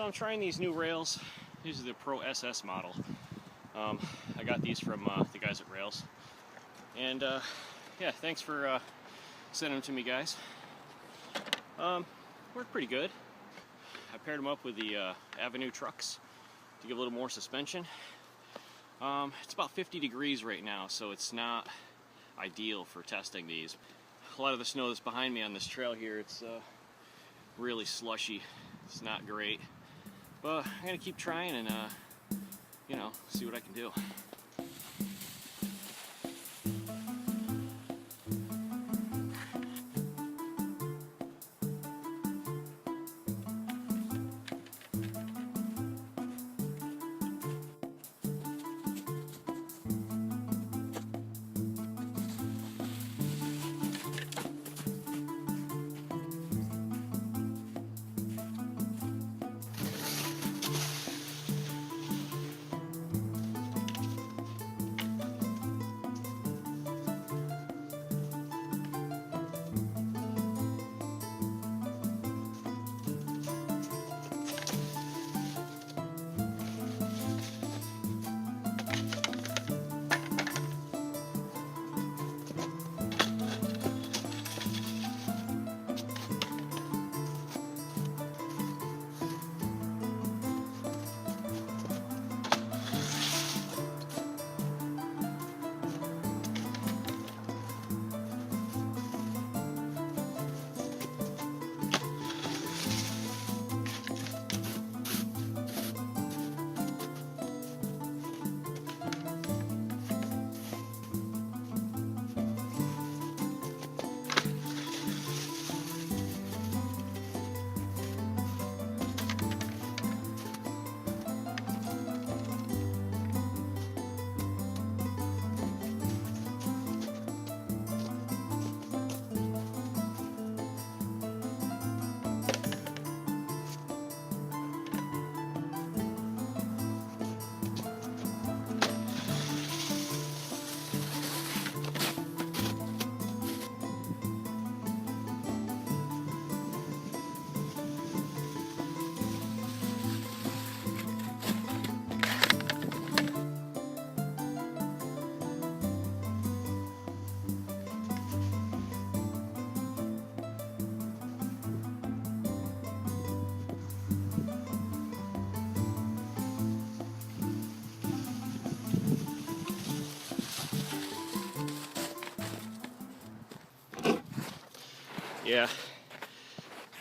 So I'm trying these new Railz. These are the Pro SS model. I got these from the guys at Railz. And yeah, thanks for sending them to me, guys. Worked pretty good. I paired them up with the Avenue trucks to give a little more suspension. It's about 50 degrees right now, so it's not ideal for testing these. A lot of the snow that's behind me on this trail here, it's really slushy. It's not great. But I'm gonna keep trying and you know, see what I can do.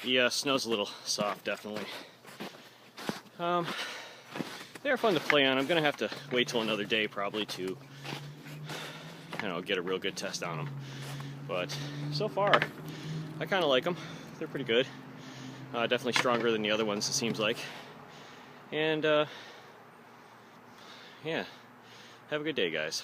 Yeah, the snow's a little soft, definitely. They're fun to play on. I'm gonna have to wait till another day probably to, you know, get a real good test on them. But so far, I kind of like them. They're pretty good. Definitely stronger than the other ones, it seems like. And yeah, have a good day, guys.